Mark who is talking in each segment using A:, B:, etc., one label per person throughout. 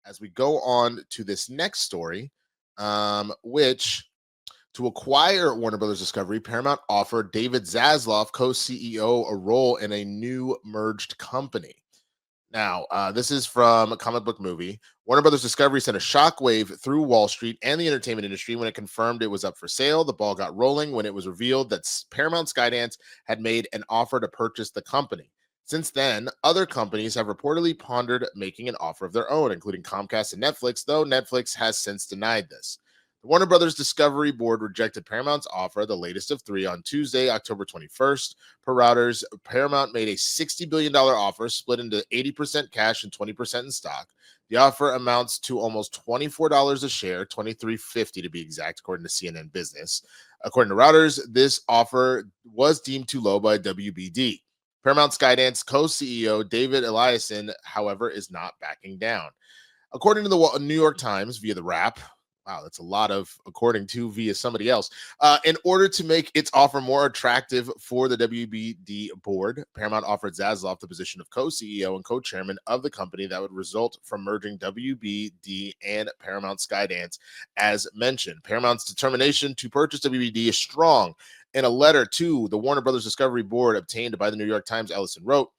A: as we go on to this next story, which to acquire Warner Brothers Discovery, Paramount offered David Zaslav, co-CEO, a role in a new merged company. Now, this is from a comic book movie. Warner Brothers Discovery sent a shockwave through Wall Street and the entertainment industry when it confirmed it was up for sale. The ball got rolling when it was revealed that Paramount Skydance had made an offer to purchase the company. Since then, other companies have reportedly pondered making an offer of their own, including Comcast and Netflix, though Netflix has since denied this. The Warner Brothers Discovery Board rejected Paramount's offer, the latest of three, on Tuesday, October 21st. Per Reuters, Paramount made a $60 billion offer split into 80% cash and 20% in stock. The offer amounts to almost $24 a share, $23.50 to be exact, according to CNN Business. According to Reuters, this offer was deemed too low by WBD. Paramount Skydance co-CEO David Eliason, however, is not backing down. According to the New York Times via The Wrap, wow, that's a lot of according to via somebody else. In order to make its offer more attractive for the WBD board, Paramount offered Zaslav the position of co-CEO and co-chairman of the company that would result from merging WBD and Paramount Skydance. As mentioned, Paramount's determination to purchase WBD is strong. In a letter to the Warner Brothers Discovery Board obtained by the New York Times, Ellison wrote,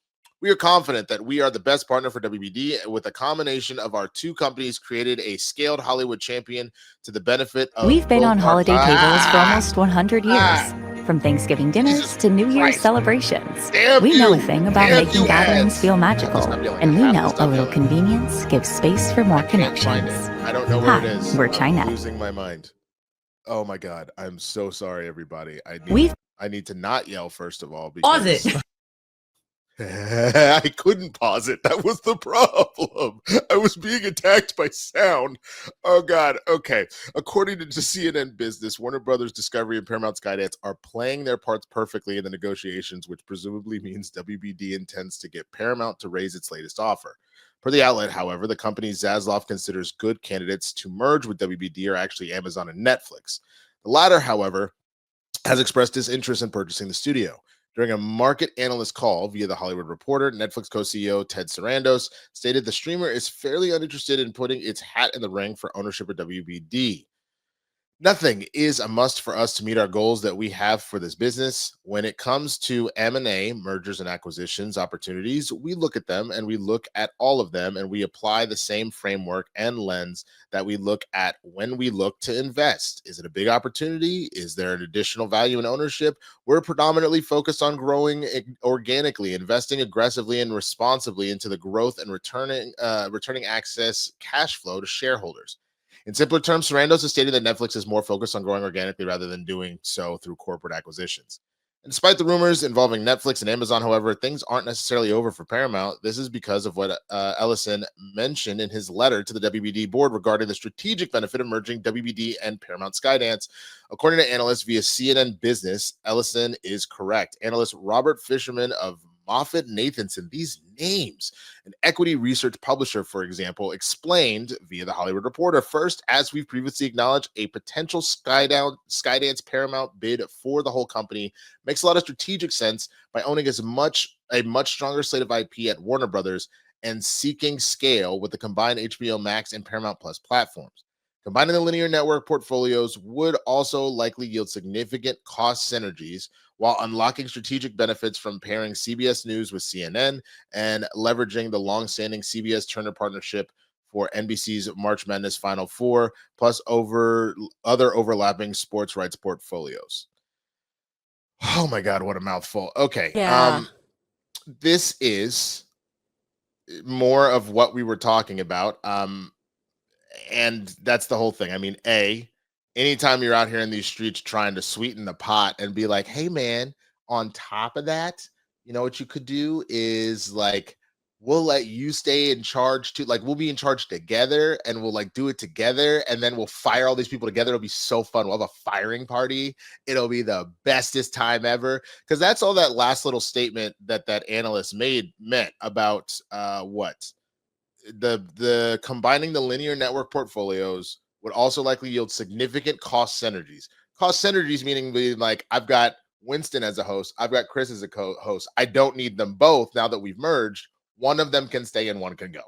A: "We are confident that we are the best partner for WBD. With a combination of our two companies, created a scaled Hollywood champion to the benefit of."
B: We've been on holiday tables for almost 100 years. From Thanksgiving dinners to New Year's celebrations. We know a thing about making gatherings feel magical. And we know a little convenience gives space for more connections.
A: I don't know where it is.
B: We're China.
A: I'm losing my mind. Oh my God. I'm so sorry, everybody. I need to not yell, first of all.
C: Pause it.
A: I couldn't pause it. That was the problem. I was being attacked by sound. Oh God. Okay. According to CNN Business, Warner Brothers Discovery and Paramount Skydance are playing their parts perfectly in the negotiations, which presumably means WBD intends to get Paramount to raise its latest offer. Per the outlet, however, the company Zaslav considers good candidates to merge with WBD are actually Amazon and Netflix. The latter, however, has expressed disinterest in purchasing the studio. During a market analyst call via The Hollywood Reporter, Netflix co-CEO Ted Sarandos stated the streamer is fairly uninterested in putting its hat in the ring for ownership of WBD. Nothing is a must for us to meet our goals that we have for this business. When it comes to M&A, mergers and acquisitions opportunities, we look at them and we look at all of them and we apply the same framework and lens that we look at when we look to invest. Is it a big opportunity? Is there an additional value in ownership? We're predominantly focused on growing organically, investing aggressively and responsibly into the growth and returning access cash flow to shareholders. In simpler terms, Sarandos has stated that Netflix is more focused on growing organically rather than doing so through corporate acquisitions. And despite the rumors involving Netflix and Amazon, however, things aren't necessarily over for Paramount. This is because of what Ellison mentioned in his letter to the WBD board regarding the strategic benefit of merging WBD and Paramount Skydance. According to analysts via CNN Business, Ellison is correct. Analyst Robert Fisherman of MoffettNathanson, these names, an equity research publisher, for example, explained via The Hollywood Reporter, first, as we've previously acknowledged, a potential Skydance Paramount bid for the whole company makes a lot of strategic sense by owning a much stronger slate of IP at Warner Brothers and seeking scale with the combined HBO Max and Paramount Plus platforms. Combining the linear network portfolios would also likely yield significant cost synergies while unlocking strategic benefits from pairing CBS News with CNN and leveraging the long-standing CBS-Turner partnership for NBC's March Madness Final Four, plus other overlapping sports rights portfolios. Oh my God, what a mouthful. Okay.
C: Yeah.
A: This is more of what we were talking about. And that's the whole thing. I mean, anytime you're out here in these streets trying to sweeten the pot and be like, hey, man, on top of that, you know what you could do is like, we'll let you stay in charge too. Like, we'll be in charge together and we'll like do it together. And then we'll fire all these people together. It'll be so fun. We'll have a firing party. It'll be the bestest time ever. Because that's all that last little statement that analyst meant about what? The combining the linear network portfolios would also likely yield significant cost synergies. Cost synergies meaning like, I've got Winston as a host, I've got Kris as a co-host. I don't need them both now that we've merged. One of them can stay and one can go.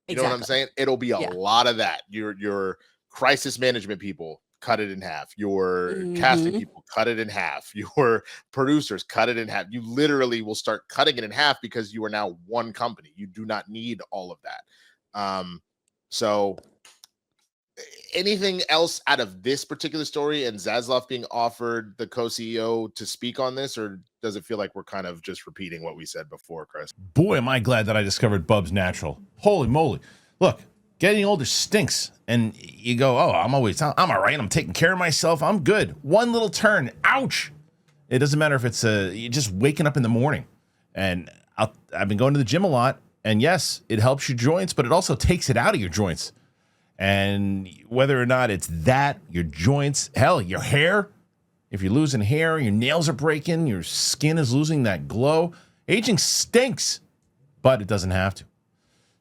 A: You know what I'm saying? It'll be a lot of that. Your crisis management people, cut it in half. Your casting people, cut it in half. Your producers, cut it in half. You literally will start cutting it in half because you are now one company. You do not need all of that. So anything else out of this particular story and Zaslav being offered the co-CEO to speak on this, or does it feel like we're kind of just repeating what we said before, Chris?
C: Boy, am I glad that I discovered Bubs Natural. Holy moly. Look, getting older stinks. And you go, oh, I'm all right. I'm taking care of myself. I'm good. One little turn. Ouch. It doesn't matter if it's you're just waking up in the morning. And I've been going to the gym a lot. And yes, it helps your joints, but it also takes it out of your joints. And whether or not it's that, your joints, hell, your hair, if you're losing hair, your nails are breaking, your skin is losing that glow. Aging stinks, but it doesn't have to.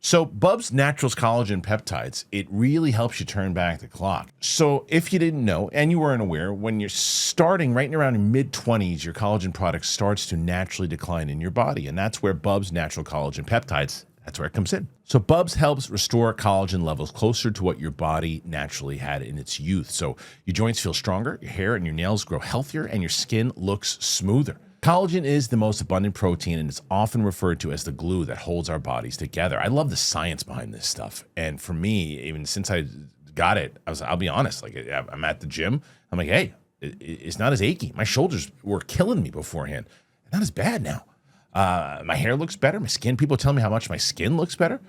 C: So Bubs Natural's collagen peptides, it really helps you turn back the clock. So if you didn't know, and you weren't aware, when you're starting right around your mid-20s, your collagen product starts to naturally decline in your body. And that's where Bubs Natural Collagen Peptides, that's where it comes in. So Bubs helps restore collagen levels closer to what your body naturally had in its youth. So your joints feel stronger, your hair and your nails grow healthier, and your skin looks smoother. Collagen is the most abundant protein, and it's often referred to as the glue that holds our bodies together. I love the science behind this stuff. And for me, even since I got it, I'll be honest, like I'm at the gym. I'm like, hey, it's not as achy. My shoulders were killing me beforehand. Not as bad now. My hair looks better. My skin, people tell me how much my skin looks better.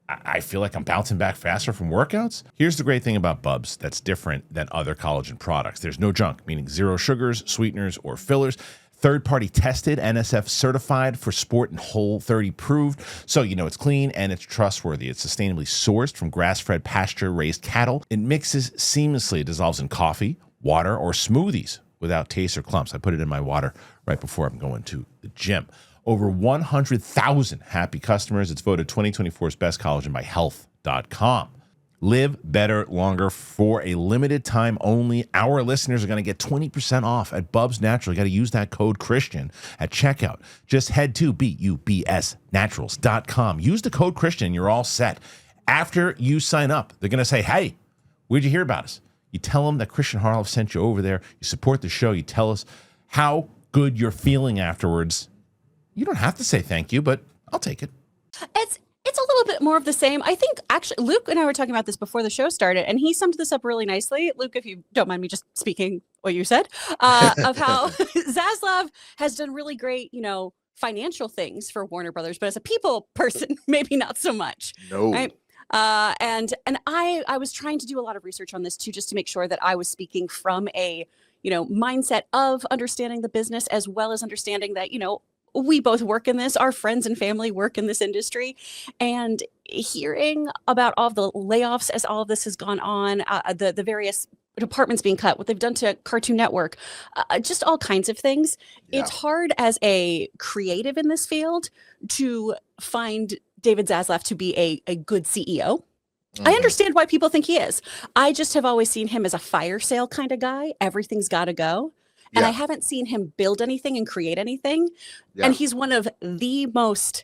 C: I feel like I'm bouncing back faster from workouts. Here's the great thing about Bubs that's different than other collagen products. There's no junk, meaning zero sugars, sweeteners, or fillers. Third-party tested, NSF certified for sport and Whole30 proved. So you know it's clean and it's trustworthy. It's sustainably sourced from grass-fed pasture-raised cattle. It mixes seamlessly. It dissolves in coffee, water, or smoothies without taste or clumps. I put it in my water right before I'm going to the gym. Over 100,000 happy customers. It's voted 2024's best collagen by health.com. Live better longer for a limited time only. Our listeners are going to get 20% off at Bubs Natural. You got to use that code Christian at checkout. Just head to BUBSnaturals.com. Use the code Christian. You're all set. After you sign up, they're going to say, hey, where'd you hear about us? You tell them that Christian Harloff sent you over there. You support the show. You tell us how good you're feeling afterwards. You don't have to say thank you, but I'll take it.
D: It's a little bit more of the same. I think actually Luke and I were talking about this before the show started, and he summed this up really nicely. Luke, if you don't mind me just speaking what you said, of how Zaslav has done really great, financial things for Warner Brothers, but as a people person, maybe not so much.
A: No.
D: Right? And I was trying to do a lot of research on this too, just to make sure that I was speaking from a, mindset of understanding the business, as well as understanding that, we both work in this, our friends and family work in this industry, and hearing about all of the layoffs as all of this has gone on, the various departments being cut, what they've done to Cartoon Network, just all kinds of things. Yeah. It's hard as a creative in this field to find David Zaslav to be a good CEO. I understand why people think he is. I just have always seen him as a fire sale kind of guy. Everything's got to go. And I haven't seen him build anything and create anything. Yeah. And he's one of the most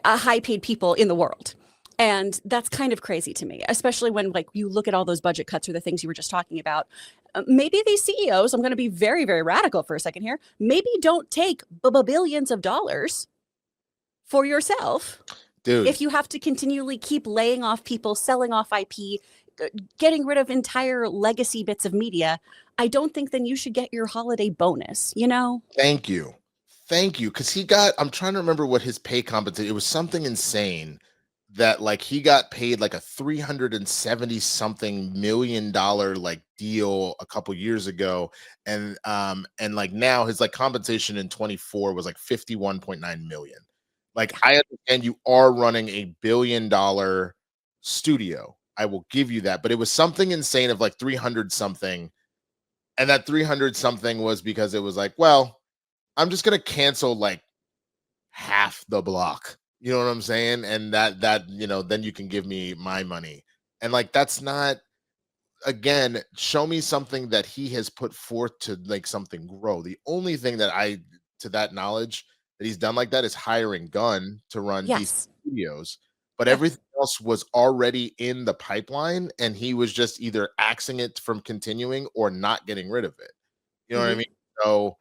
D: high-paid people in the world. And that's kind of crazy to me, especially when you look at all those budget cuts or the things you were just talking about. Maybe these CEOs, I'm going to be very, very radical for a second here, maybe don't take billions of dollars for yourself. Dude. If you have to continually keep laying off people, selling off IP, getting rid of entire legacy bits of media, I don't think then you should get your holiday bonus,
A: Thank you. Because I'm trying to remember what his pay compensation, it was something insane that he got paid a $370 something million deal a couple years ago. And now his compensation in 24 was 51.9 million. I understand you are running $1 billion studio. I will give you that, but it was something insane of 300 something. And that 300 something was because it was well, I'm just going to cancel half the block. You know what I'm saying? And that, then you can give me my money. And that's not, again, show me something that he has put forth to make something grow. The only thing that to that knowledge that he's done like that is hiring Gunn to run these studios. but everything else was already in the pipeline, and he was just either axing it from continuing or not getting rid of it. You know what I mean? So,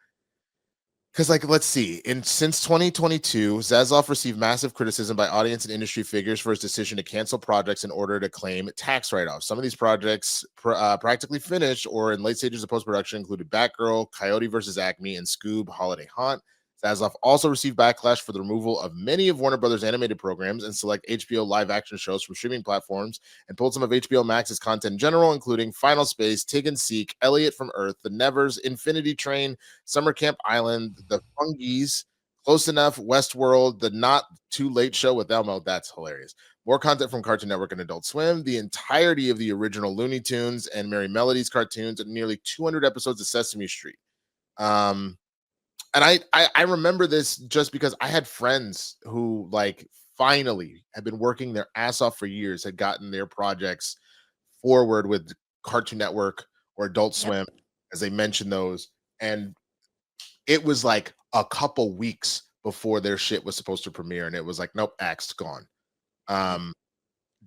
A: because like, let's see, since 2022, Zaslav received massive criticism by audience and industry figures for his decision to cancel projects in order to claim tax write-offs. Some of these projects practically finished or in late stages of post-production included Batgirl, Coyote vs. Acme, and Scoob Holiday Haunt. Zaslav also received backlash for the removal of many of Warner Brothers' animated programs and select HBO live-action shows from streaming platforms, and pulled some of HBO Max's content in general, including Final Space, Tig and Seek, Elliot from Earth, The Nevers, Infinity Train, Summer Camp Island, The Fungies, Close Enough, Westworld, The Not Too Late Show with Elmo. That's hilarious. More content from Cartoon Network and Adult Swim, the entirety of the original Looney Tunes and Merry Melodies cartoons, and nearly 200 episodes of Sesame Street. And I remember this just because I had friends who like finally had been working their ass off for years, had gotten their projects forward with Cartoon Network or Adult Swim, as they mentioned those. And it was like a couple weeks before their shit was supposed to premiere. And it was like, nope, axed, gone.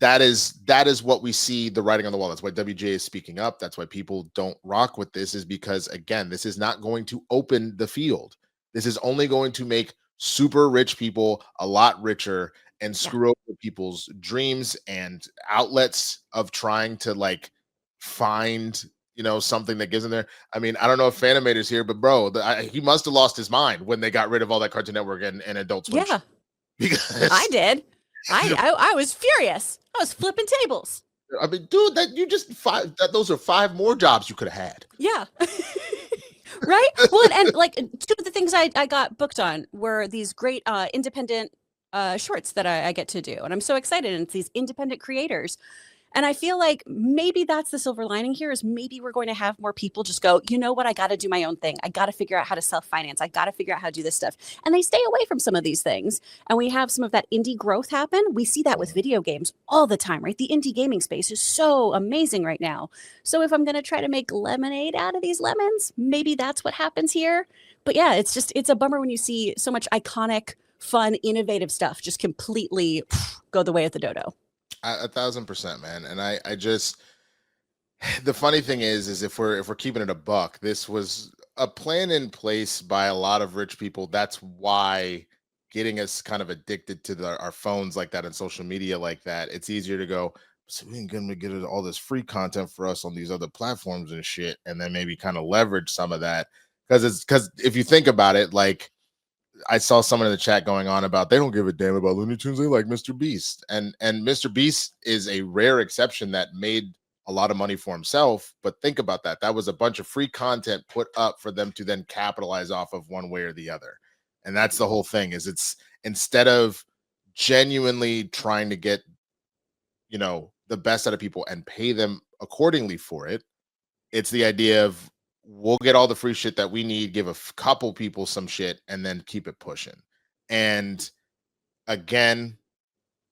A: That is what we see, the writing on the wall. That's why WJ is speaking up. That's why people don't rock with this, is because, again, this is not going to open the field. This is only going to make super rich people a lot richer and screw over people's dreams and outlets of trying to like find, something that gives them there. I mean, I don't know if Fanimator's here, but bro, he must have lost his mind when they got rid of all that Cartoon Network and Adult Swim.
D: Yeah,
A: because
D: I did. I was furious. I was flipping tables.
A: I mean, dude, those are 5 more jobs you could have had.
D: Yeah. Right? Well, and like 2 of the things I got booked on were these great independent shorts that I get to do. And I'm so excited. And it's these independent creators. And I feel like maybe that's the silver lining here, is maybe we're going to have more people just go, you know what, I got to do my own thing. I got to figure out how to self-finance. I got to figure out how to do this stuff. And they stay away from some of these things. And we have some of that indie growth happen. We see that with video games all the time, right? The indie gaming space is so amazing right now. So if I'm going to try to make lemonade out of these lemons, maybe that's what happens here. But yeah, it's a bummer when you see so much iconic, fun, innovative stuff just completely go the way of the dodo.
A: 1,000%, man. And I just, the funny thing is if we're keeping it a buck, this was a plan in place by a lot of rich people. That's why getting us kind of addicted to our phones like that and social media like that, it's easier to go, so we ain't gonna get all this free content for us on these other platforms and shit, and then maybe kind of leverage some of that. Because if you think about it, like, I saw someone in the chat going on about they don't give a damn about Looney Tunes, they like Mr. Beast. And Mr. Beast is a rare exception that made a lot of money for himself. But think about that. That was a bunch of free content put up for them to then capitalize off of one way or the other. And that's the whole thing, is it's instead of genuinely trying to get, the best out of people and pay them accordingly for it, it's the idea of, we'll get all the free shit that we need, give a couple people some shit, and then keep it pushing. And again,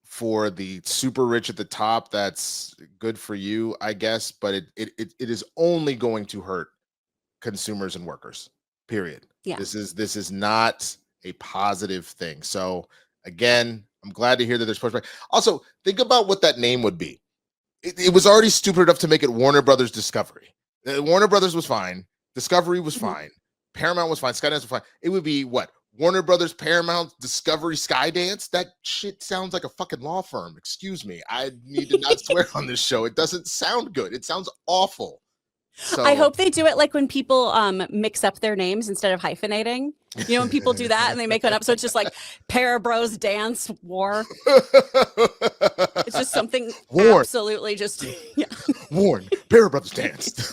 A: for the super rich at the top, that's good for you, I guess, but it is only going to hurt consumers and workers, period.
D: Yeah.
A: This is not a positive thing. So again, I'm glad to hear that there's pushback. Also, think about what that name would be. It was already stupid enough to make it Warner Brothers Discovery. Warner Brothers was fine. Discovery was fine. Paramount was fine. Skydance was fine. It would be what? Warner Brothers, Paramount, Discovery, Skydance? That shit sounds like a fucking law firm. Excuse me. I need to not swear on this show. It doesn't sound good. It sounds awful. So,
D: I hope they do it like when people mix up their names instead of hyphenating. When people do that and they make it up. So it's just like Para Bros Dance War. It's just something absolutely just, yeah.
A: Warn, Para Brothers Dance.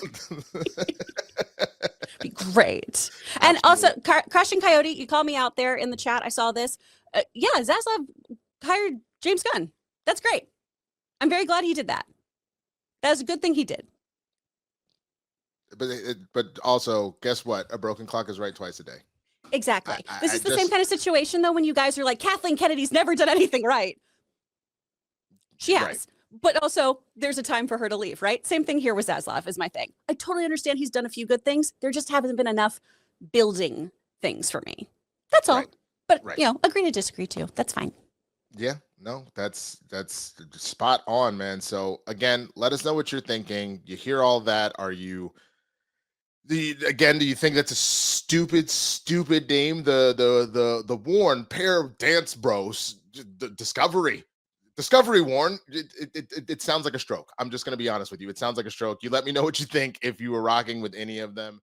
D: Be great. And also, Crashing Coyote, you called me out there in the chat. I saw this. Yeah, Zaslav hired James Gunn. That's great. I'm very glad he did that. That was a good thing he did.
A: But also, guess what? A broken clock is right twice a day.
D: Exactly. This is the same kind of situation, though, when you guys are like, Kathleen Kennedy's never done anything right. She has. Right. But also, there's a time for her to leave, right? Same thing here with Zaslav is my thing. I totally understand he's done a few good things. There just haven't been enough building things for me. That's all. Right. But, agree to disagree, too. That's fine.
A: Yeah. No, that's spot on, man. So again, let us know what you're thinking. You hear all that? Are you again? Do you think that's a stupid name? The Warren pair of dance bros, Discovery Warren. It sounds like a stroke. I'm just gonna be honest with you. It sounds like a stroke. You let me know what you think if you were rocking with any of them.